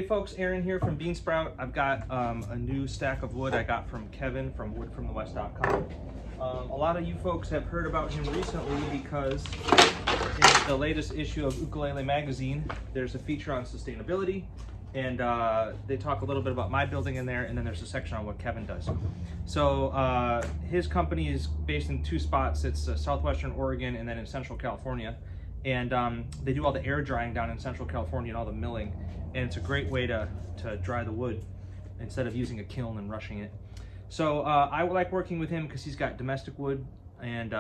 Hey folks, Aaron here from Beansprout. I've got a new stack of wood I got from Kevin from woodfromthewest.com. A lot of you folks have heard about him recently because in the latest issue of Ukulele Magazine, there's a feature on sustainability, and they talk a little bit about my building in there, and then there's a section on what Kevin does. So his company is based in two spots. It's southwestern Oregon and then in central California. And they do all the air drying down in central California and all the milling. And it's a great way to dry the wood instead of using a kiln and rushing it. So I like working with him because he's got domestic wood, and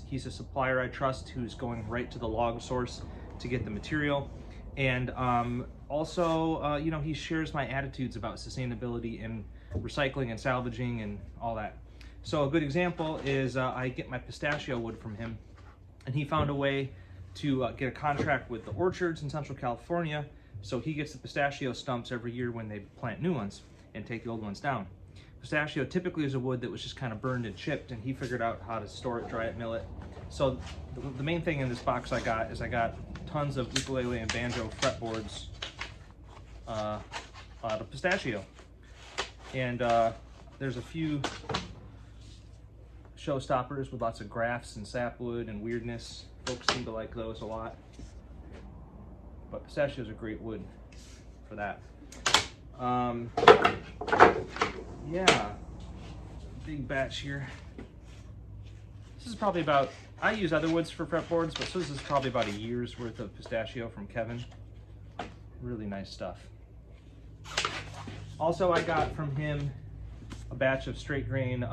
he's a supplier I trust who's going right to the log source to get the material. And also, you know, he shares my attitudes about sustainability and recycling and salvaging and all that. So a good example is I get my pistachio wood from him, and he found a way to get a contract with the orchards in central California, so he gets the pistachio stumps every year when they plant new ones and take the old ones down. Pistachio typically is a wood that was just kind of burned and chipped, and he figured out how to store it, dry it, mill it. So the main thing in this box I got tons of ukulele and banjo fretboards out of pistachio. And there's a few showstoppers with lots of graphs and sapwood and weirdness. Folks seem to like those a lot. But pistachio is a great wood for that. Yeah, big batch here. This is probably about, I use other woods for fretboards, but so this is probably about a year's worth of pistachio from Kevin. Really nice stuff. Also, I got from him a batch of straight grain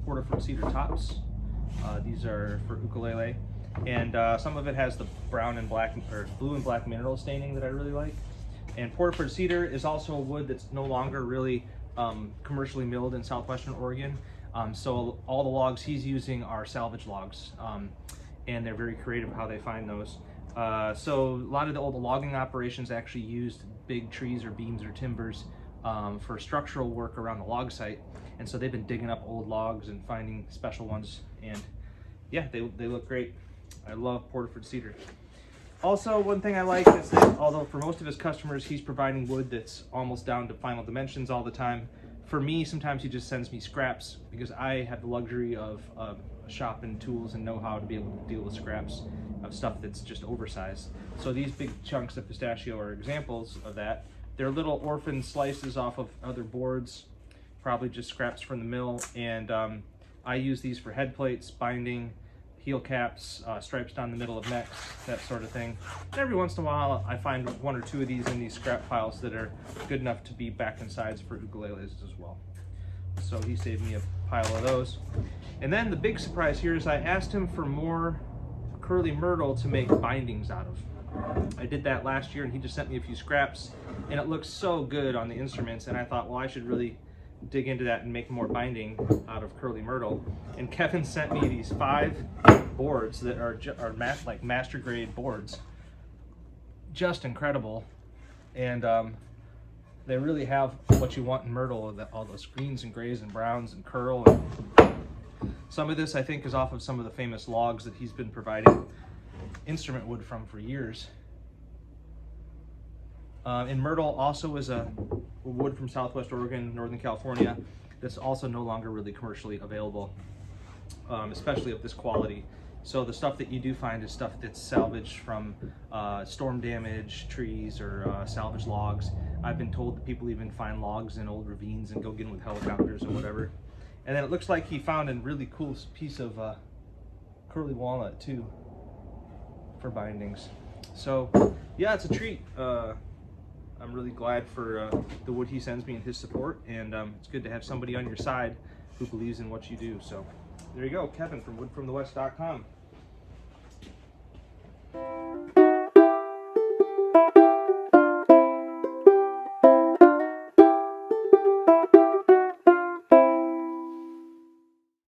porterfoot cedar tops. These are for ukulele, and some of it has the brown and black, or blue and black mineral staining that I really like. And porterfoot cedar is also a wood that's no longer really commercially milled in southwestern Oregon. So all the logs he's using are salvage logs, and they're very creative how they find those. So a lot of the old logging operations actually used big trees or beams or timbers for structural work around the log site, and so they've been digging up old logs and finding special ones, and yeah, they look great. I love porterfoot cedar. Also, one thing I like is that although for most of his customers he's providing wood that's almost down to final dimensions all the time, for me sometimes he just sends me scraps because I have the luxury of a shop and tools and know-how to be able to deal with scraps of stuff that's just oversized. So these big chunks of pistachio are examples of that. They're little orphan slices off of other boards, probably just scraps from the mill, and I use these for head plates, binding, heel caps, stripes down the middle of necks, that sort of thing. And every once in a while I find one or two of these in these scrap piles that are good enough to be back and sides for ukuleles as well. So he saved me a pile of those. And then the big surprise here is I asked him for more curly myrtle to make bindings out of. I did that last year and he just sent me a few scraps, and it looks so good on the instruments, and I thought, well, I should really dig into that and make more binding out of curly myrtle. And Kevin sent me these 5 boards that are like master grade boards, just incredible. And they really have what you want in myrtle, all those greens and grays and browns and curl. And some of this I think is off of some of the famous logs that he's been providing instrument wood from for years. And myrtle also is a wood from southwest Oregon, northern California, that's also no longer really commercially available, especially of this quality. So the stuff that you do find is stuff that's salvaged from storm damage, trees, or salvage logs. I've been told that people even find logs in old ravines and go get them with helicopters or whatever. And then it looks like he found a really cool piece of curly walnut too for bindings. So yeah, it's a treat. I'm really glad for the wood he sends me and his support, and it's good to have somebody on your side who believes in what you do. So there you go, Kevin from woodfromthewest.com.